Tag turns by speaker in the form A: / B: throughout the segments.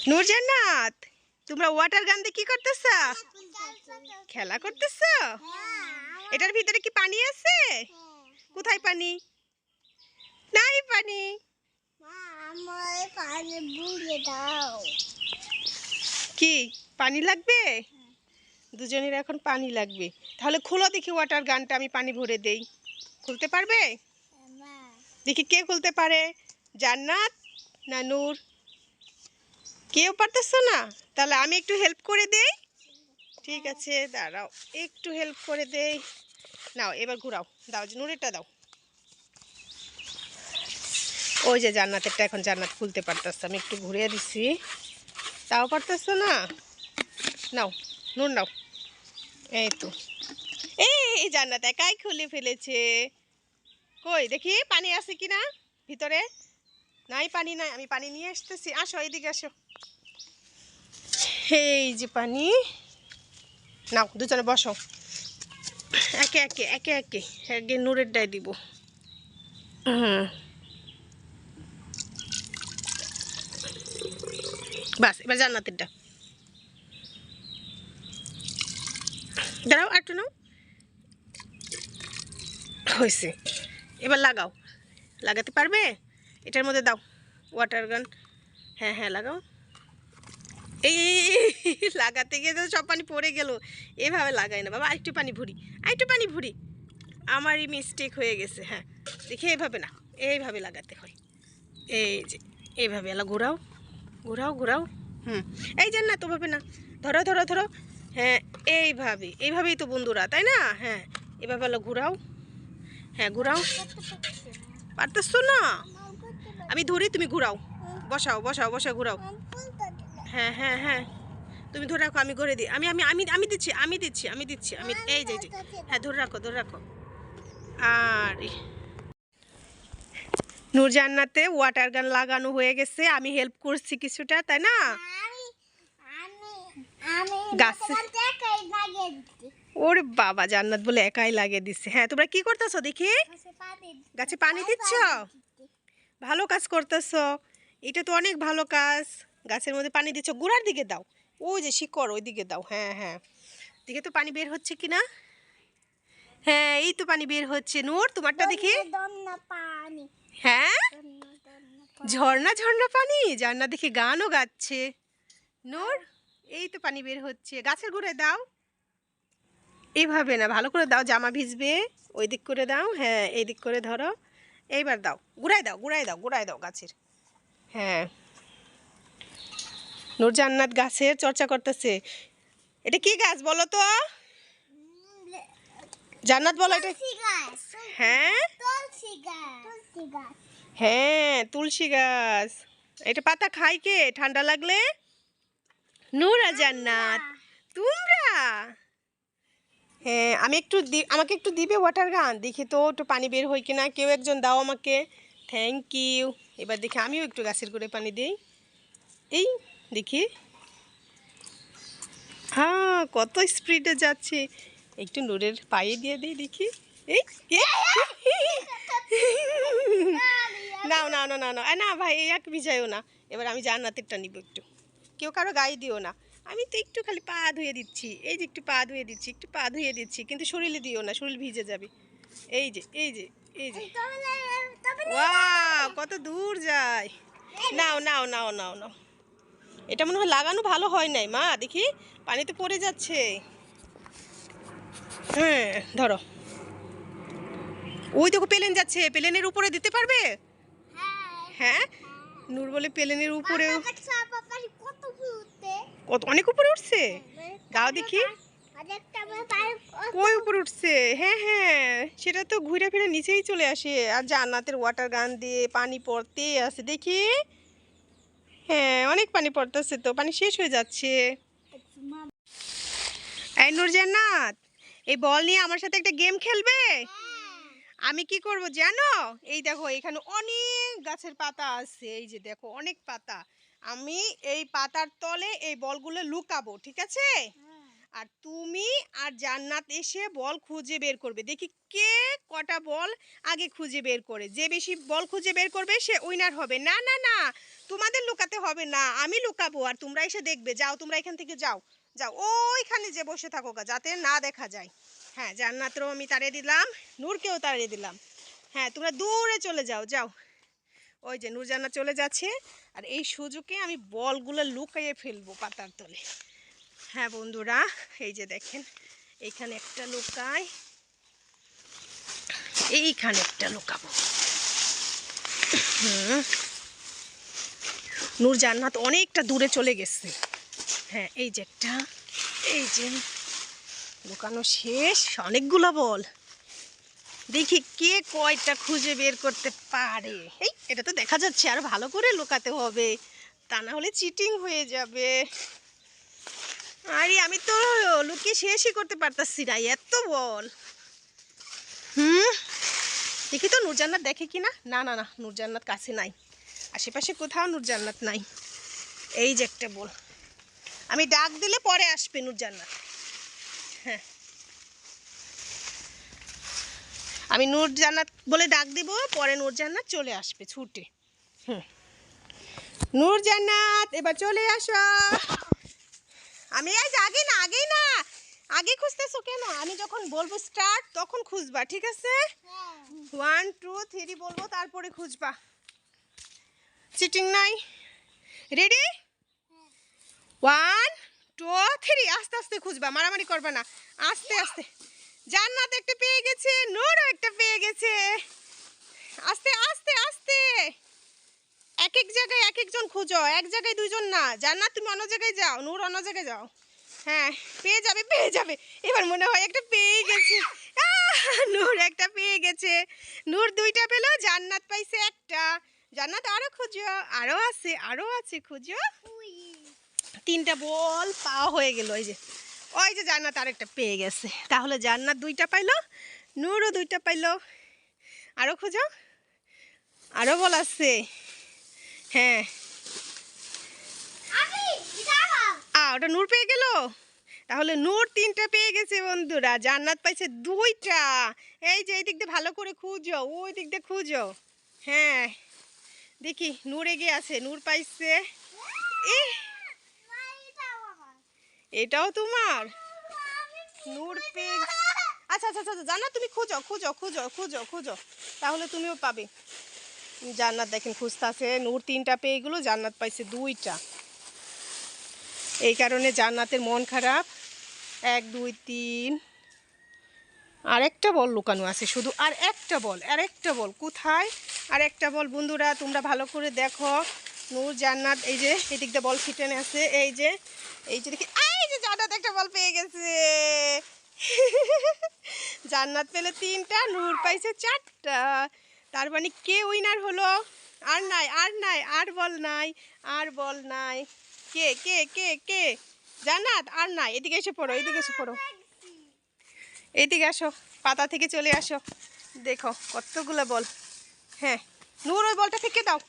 A: নূরজান্নাত, তোমরা ওয়াটার গান দিয়ে কি করতেছ? খেলা করতেছ? এটার ভিতরে কি পানি আছে? কোথায় পানি? নাই পানি। কি পানি লাগবে? দুজনের এখন পানি লাগবে। তাহলে খুলো দেখি ওয়াটার গানটা, আমি পানি ভরে দেই। খুলতে পারবে? দেখি কে খুলতে পারে, জান্নাত না নূর? কেউ পারতেছো না? তাহলে আমি একটু হেল্প করে দেই। ঠিক আছে, দাঁড়াও, একটু হেল্প করে দেই। নাও এবার ঘুরাও, দাও নূরেরটা দাও। ওই যে জান্নাতেরটা এখন জান্নাত খুলতে পারতেছে, আমি একটু ঘুরিয়ে দিছি, তাও পারতেছো না। নাও নূর নাও। এই তো, এই জান্নাত একাই খুলে ফেলেছে। কই দেখি পানি আছে কিনা ভিতরে। নাই পানি নাই, আমি পানি নিয়ে আসতেছি, আসো এইদিকে আসো। এই যে পানি, নাও দুজনে বসো। একে একে একে একে একে নূরের ডাই দিব। বাস, এবার জান্নাতেরটা দাঁড়াও, একটু নাও, হয়েছে। এবার লাগাও, লাগাতে পারবে? এটার মধ্যে দাও ওয়াটার গান। হ্যাঁ হ্যাঁ লাগাও। এই লাগাতে গিয়ে তো সব পানি পড়ে গেল। এভাবে লাগাই না বাবা, আরেকটু পানি ভরি, আরেকটু পানি ভরি। আমারই মিস্টেক হয়ে গেছে। হ্যাঁ দেখি, এইভাবে না, এইভাবে লাগাতে হয়। এই যে এইভাবে এলা ঘোরাও, ঘোরাও ঘোরাও। এই যান না তো ভাবে না, ধরো ধরো ধরো। হ্যাঁ এইভাবে, এইভাবেই তো বন্ধুরা, তাই না? হ্যাঁ এভাবে এলা ঘোরাও। হ্যাঁ ঘোরাও। পারতেছো না? আমি ধরি, তুমি ঘোরাও। বসাও বসাও বসাও, ঘোরাও। হ্যাঁ হ্যাঁ হ্যাঁ, তুমি ধরে রাখো, আমি করে দিই। আমি আমি আমি আমি দিচ্ছি, আমি দিচ্ছি, আমি দিচ্ছি, আমি এই যে হ্যাঁ ধরে রাখো, ধরে রাখো। আর নূরজান্নাতে ওয়াটার গান লাগানো হয়ে গেছে, আমি হেল্প করছি কিছুটা, তাই না? গাছে, ওরে বাবা, জান্নাত বলে একাই লাগিয়ে দিচ্ছে। হ্যাঁ তোমরা কি করতেছো দেখি? গাছে পানি দিচ্ছ? ভালো কাজ করতেছো, এটা তো অনেক ভালো কাজ। গাছের মধ্যে পানি দিচ্ছ, গোড়ার দিকে দাও, ওই যে শিকড় ওই দিকে দাও। হ্যাঁ হ্যাঁ, দিকে তো পানি বের হচ্ছে কিনা। হ্যাঁ এই তো পানি বের হচ্ছে। নূর তোমারটা দেখি। হ্যাঁ ঝর্ণা ঝর্ণা পানি, ঝর্ণা দেখি গানও গাচ্ছে। নূর এই তো পানি বের হচ্ছে, গাছের গোড়ায় দাও। এইভাবে না, ভালো করে দাও, জামা ভিজবে। ওই দিক করে দাও, হ্যাঁ এই দিক করে ধরো। এইবার দাও, গুড়ায় দাও, গুড়ায় দাও, গুড়ায় দাও গাছের। হ্যাঁ নূরজান্নাত গাছের চর্চা করতেছে। এটা কি গাছ বলো তো? জান্নাত বলো এটা। হ্যাঁ হ্যাঁ তুলসী গাছ। এটা পাতা খাই কে ঠান্ডা লাগলে? নূর আর জান্নাত, তোমরা। হ্যাঁ আমি একটু আমাকে একটু দিবে ওয়াটার গান, দেখি তো একটু পানি বের হয় কিনা, কেউ একজন দাও আমাকে। Thank you. এবার দেখি আমিও একটু গাছের গোড়ে পানি দিই। এই দেখি, হ্যাঁ কত স্পিডে যাচ্ছে। একটু নূরের পায়ে দিয়ে দিই দেখি। এই নাও নাও না না না না ভাই, এক ভিজাইও না। এবার আমি জান্নাতেরটা নিব একটু, কেউ কারো গায়ে দিও না। আমি তো একটু খালি পা ধুয়ে দিচ্ছি, এই যে একটু পা ধুয়ে দিচ্ছি, একটু পা ধুয়ে দিচ্ছি, কিন্তু শরীরে দিও না, শরীর ভিজে যাবে। এই যে এই যে এই যে, ওয়াও কত দূর যায়। নাও নাও নাও নাও নাও। এটা মনে হয় লাগানো ভালো হয় নাই মা, দেখি পানিতে পড়ে যাচ্ছে। হ্যাঁ ধরো, ওই দেখো প্লেন যাচ্ছে, প্লেনের উপরে দিতে পারবে? হ্যাঁ নূর বলে প্লেনের উপরে, কত অনেক উপরে উঠছে। দাও দেখি, কই উপরে উঠছে? হ্যাঁ হ্যাঁ সেটা তো ঘুরে ফিরে নিচেই চলে আসে। আর জান্নাতের ওয়াটার গান দিয়ে পানি পড়তে আছে দেখি। হ্যাঁ অনেক পানি পড়তেছে, তো পানি শেষ হয়ে যাচ্ছে। এই নূরজান্নাত, এই বল নিয়ে আমার সাথে একটা গেম খেলবে? আমি কি করব জানো? এই দেখো এখানে অনেক গাছের পাতা আছে, এই যে দেখো অনেক পাতা। আমি এই পাতার তলে এই বলগুলো লুকাবো, ঠিক আছে? আর তুমি আর জান্নাত এসে বল খুঁজে বের করবে, দেখি কে কটা বল আগে খুঁজে বের করে, যে বেশি বল খুঁজে বের করবে সে উইনার হবে। না না না, তোমাদের লুকাতে হবে না, আমি লুকাবো আর তোমরা এসে দেখবে। যাও তোমরা এখান থেকে যাও, যাও ওইখানে যে বসে থাকো যাতে না দেখা যায়। হ্যাঁ, জান্নাতও আমি তাড়িয়ে দিলাম, নূরকেও তাড়িয়ে দিলাম। হ্যাঁ, তোমরা দূরে চলে যাও, যাও। ওই যে নূর জান্নাত চলে যাচ্ছে, আর এই সুযোগে আমি বলগুলো লুকিয়ে ফেলবো পাতার তলে। হ্যাঁ বন্ধুরা, এই যে দেখেন এইখানে একটা লুকাই, এইখানে একটা লুকাবো। নূর জান্নাত অনেকটা দূরে চলে গেছে। হ্যাঁ, এই যে একটা, এই যে লুকানো শেষ। অনেকগুলো বল, দেখি কে কয়টা খুঁজে বের করতে পারে। এই এটা তো দেখা যাচ্ছে, আর ভালো করে লুকাতে হবে, তা না হলে চিটিং হয়ে যাবে। আরে আমি তো লুকিয়ে শেষই করতে পারতাছি না, এত বল। দেখি তো নূর জান্নাত দেখে কি না। না না না, নূর জান্নাত কাছে নাই, আশেপাশে কোথাও নূর জান্নাত নাই। এই যে একটা বল, আমি ডাক দিলে পরে আসবে নূর জান্নাত। হ্যাঁ, আমি নূর জান্নাত বলে ডাক দিব, পরে নূর জান্নাত চলে আসবে ছুটে। নূর জান্নাত এবার চলে আসো। আমি এই যে আগেই না, আগেই না, আগে খুঁজতেছো কেন? আমি যখন বলবো স্টার্ট তখন খুঁজবা, ঠিক আছে? 1 2 3 বলবো, তারপরে খুঁজবা, চিটিং নাই। রেডি? 1 2 3, আস্তে আস্তে খুঁজবা, মারামারি করবা না, আস্তে আস্তে। জান্নাত একটা পেয়ে গেছে, নূরও একটা পেয়ে গেছে। আস্তে আস্তে আস্তে, এক এক জায়গায় এক একজন খুঁজো, এক জায়গায় দুইজন না। জান্নাত তুমি অন্য জায়গায় যাও, নূর অন্য জায়গায় যাও। হ্যাঁ, পেয়ে যাবে পেয়ে যাবে। এবার মনে হয় একটা পেয়ে গেছে। নূর একটা পেয়ে গেছে, নূর দুইটা পেলো, জান্নাত পাইছে একটা। জান্নাত আরো খুঁজো, আরো আছে, আরো আছে, খুঁজো। 3টা বল পাওয়া হয়ে গেল। ওই যে জান্নাত আরেকটা পেয়ে গেছে, তাহলে জান্নাত 2টা পাইলো, নূরও 2টা পাইলো। আরো খুঁজো, আরো বল আছে। হ্যাঁ, ওটা নূর পেয়ে গেল, তাহলে নূর 3টা পেয়ে গেছে বন্ধুরা, জান্নাত পাইছে 2টা। এই যে এই দিক দিয়ে ভালো করে খুঁজো, ওই দিক দিয়ে খুঁজো। হ্যাঁ, দেখি নূর এগিয়ে আছে, নূর পাইছে। এটাও তোমার, নূর পেয়ে। আচ্ছা আচ্ছা আচ্ছা, জান্নাত তুমি খুঁজো খুঁজো খুঁজো খুঁজো খুঁজো, তাহলে তুমিও পাবে। জান্নাত দেখেন খুঁজতেছে, নূর 3টা পেয়ে গেল, জান্নাত পাইছে 2টা। এই কারণে জান্নাতের মন খারাপ। 1 2 3, আর একটা বল লুকানো আছে শুধু, আর একটা বল, আর একটা বল কোথায়? আর একটা বল বন্ধুরা তোমরা ভালো করে দেখো। নূর জান্নাত এই যে এদিক দিয়ে বল ছিটানো আছে, এই যে দেখি, এই যে জান্নাত একটা বল পেয়ে গেছে। জান্নাত পেলে 3টা, নূর পাইছে 4টা। তার মানে কে উইনার হলো? আর নাই, আর নাই, আর বল নাই, আর বল নাই। কে কে কে কে? জান্নাত আর নাই। এদিকে এসে পড়ো, এদিকে এসে পড়ো, এইদিকে আসো, পাতা থেকে চলে আসো। দেখো কতগুলো বল। হ্যাঁ, নূর ওই বলটা ফেঁকে দাও,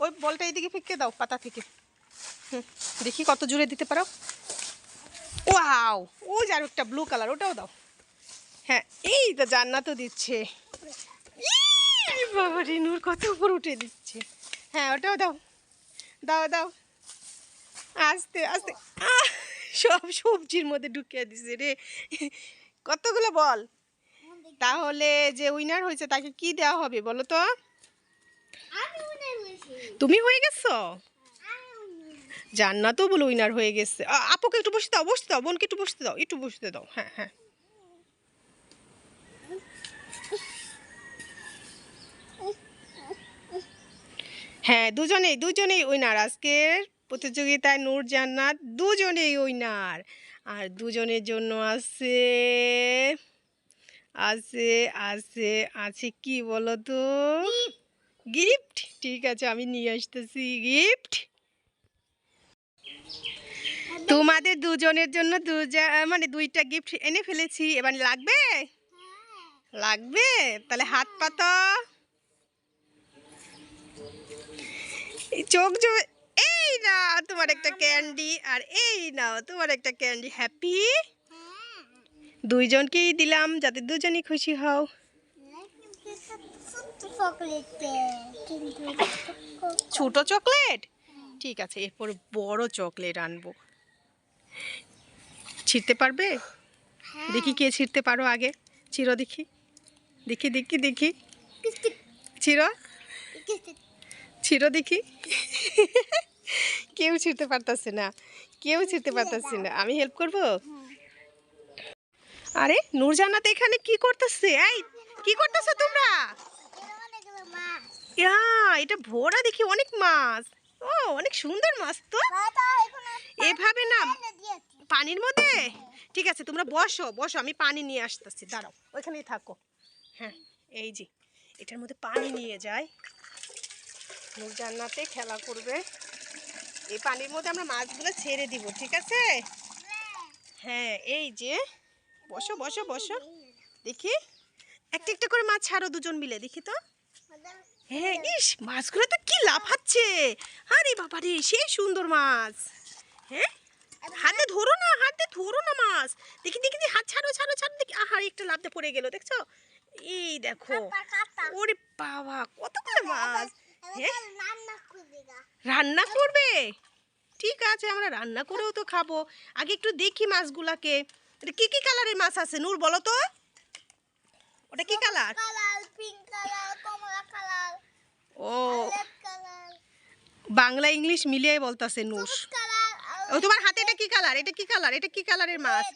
A: ওই বলটা এইদিকে ফেঁকে দাও পাতা থেকে। দেখি কত জোরে দিতে পারো। ওয়াও, ওই যে আর একটা ব্লু কালার, ওটাও দাও। হ্যাঁ, এই তো জান্নাতও দিচ্ছে। বাবারে, নূর কত উপর উঠে দিচ্ছে। হ্যাঁ, ওটাও দাও, দাও দাও, আস্তে আস্তে। সব সবজির মধ্যে ঢুকিয়ে দিছে রে। কতগুলো বল, তাহলে যে উইনার হয়েছে তাকে কি দেওয়া হবে বলো তো? তুমি হয়ে গেছো? জান্নাতও বলে উইনার হয়ে গেছে। আপুকে একটু বসতে দাও, বসতে দাও, বোনকে একটু বসতে দাও, একটু বসতে দাও। হ্যাঁ হ্যাঁ, হ্যাঁ, দুজনেই উইনার আজকের প্রতিযোগিতায়। নূর জান্নাত দুজনেই উইনার। আর দুজনের জন্য আছে আছে আছে আছে কি বলো তো? গিফট। ঠিক আছে, আমি নিয়ে আসতেছি গিফট। তোমাদের দুজনের জন্য মানে 2টা গিফট এনে ফেলেছি। এবার লাগবে? লাগবে, তাহলে হাত পাতো, চোখ জমে। এই নাও তোমার একটা ক্যান্ডি, আর এই নাও তোমার একটা ক্যান্ডি। হ্যাপি? দুইজনকেই দিলাম যাতে দুজনই খুশি হও। ছোট চকলেট, ঠিক আছে, এরপর বড় চকলেট আনবো। ছিঁড়তে পারবে? দেখি কে ছিঁড়তে পারো আগে। ছিঁড়ো দেখি, দেখি দেখি দেখি, ছিঁড়ো ছিঁড়ো দেখি। কেউ ছিঁড়তে পারতেছে না, কেউ ছিঁড়তে পারতেছে না। আমি হেল্প করব? আরে নূরজান্নাত এখানে কি করতেছে? এই কি করতেছো তোমরা? ইয়া, এটা ভরা দেখি অনেক মাছ। ও অনেক সুন্দর মাছ তো। এভাবে না পানির মধ্যে? ঠিক আছে, তোমরা বসো বসো, আমি পানি নিয়ে আসতেছি, দাঁড়াও, ওইখানেই থাকো। হ্যাঁ, এই যে এটার মধ্যে পানি নিয়ে যাই, নূরজান্নাতে খেলা করবে। এই পানির মধ্যে আমরা মাছগুলো ছেড়ে দিব, ঠিক আছে? হ্যাঁ, এই যে বসো বসো বসো, দেখি একটা একটা করে মাছ ছাড়ো দুজন মিলে, দেখি তো। হ্যাঁ, ইস মাছগুলো তো কি লাফাচ্ছে! আরে বাবা রে, সেই সুন্দর মাছ। হ্যাঁ, হাতে ধরো না, হাতে ধরো না মাছ। দেখি দেখি দেখি, হাত ছাড়ো ছাড়ো ছাড়ো, দেখি। আহারে, একটা লাফতে পড়ে গেল, দেখছো? এই দেখো, ওরে বাবা, কতগুলো মাছ। হ্যাঁ, রান্না করবে? ঠিক আছে, আমরা রান্না করেও তো খাবো। আগে একটু দেখি মাছগুলাকে। এটা কি কি কালারের মাছ আছে নূর, বলো তো? ওটা কি কালার? ও, বাংলা ইংলিশ মিলিয়ে বলতাছে নূর। ও, তোমার হাতে এটা কি কালার? এটা কি কালার? এটা কি কালারের মাছ?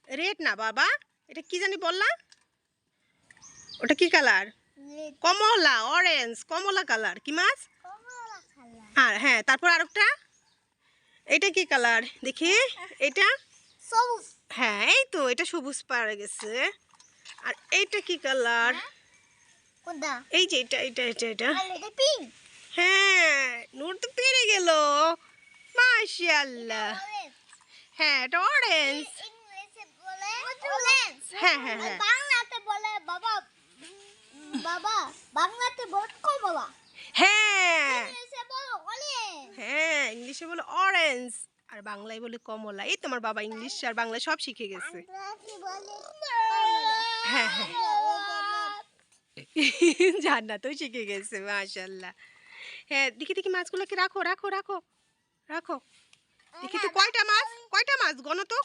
A: রেড না বাবা, এটা কি জানি বললা? ওটা কি কালার? কমলা, অরেঞ্জ, কমলা কালার। কি মাছ? আর হ্যাঁ, তারপর আরেকটা, এটা কি কালার দেখি? এটা সবুজ। হ্যাঁ, এই তো, এটা সবুজ পাড়ে গেছে। আর এইটা কি কালার? এই যে এটা এটা এটা এটা হ্যাঁ, নূর তো পেরে গেল, মাশাআল্লাহ। হ্যাঁ, এটা অরেঞ্জ। হ্যাঁ হ্যাঁ হ্যাঁ,
B: বাংলাতে বলে বাবা, বাবা বাংলাতে বলে কমলা।
A: হ্যাঁ
B: ইংলিশে বলো অরেঞ্জ।
A: হ্যাঁ, ইংলিশে বলে অরেঞ্জ আর বাংলায় বলে কমলা। এই তোমার বাবা ইংলিশ আর বাংলা সব শিখে গেছে। হ্যাঁ হ্যাঁ, জান্নাতও শিখে গেছে, মাশাআল্লাহ। হ্যাঁ, দেখি দেখি মাছগুলোকে রাখো রাখো রাখো রাখো, দেখি তো কয়টা মাছ, কয়টা মাছ গনো তো,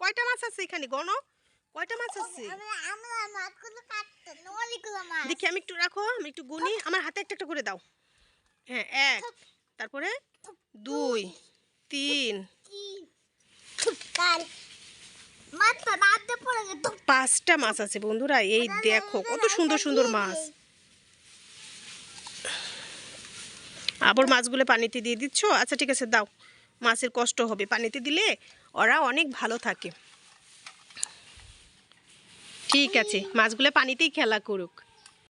A: কয়টা মাছ আছে এখানে, গনো কয়টা মাছ আছে।
B: আমরা মাছগুলো কাটতে নলিগুলো মাছ।
A: দেখি, আমি একটু রাখো, আমি একটু গুনি, আমার হাতে একটা একটা করে দাও। হ্যাঁ, এক, তারপরে দুই, তিন, পাঁচটা মাছ আছে বন্ধুরা। এই দেখো কত সুন্দর সুন্দর মাছ। আবার মাছগুলো পানিতে দিয়ে দিচ্ছ? আচ্ছা ঠিক আছে, দাও, মাছের কষ্ট হবে, পানিতে দিলে ওরা অনেক ভালো থাকে। ঠিক আছে, মাছগুলো পানিতেই খেলা করুক।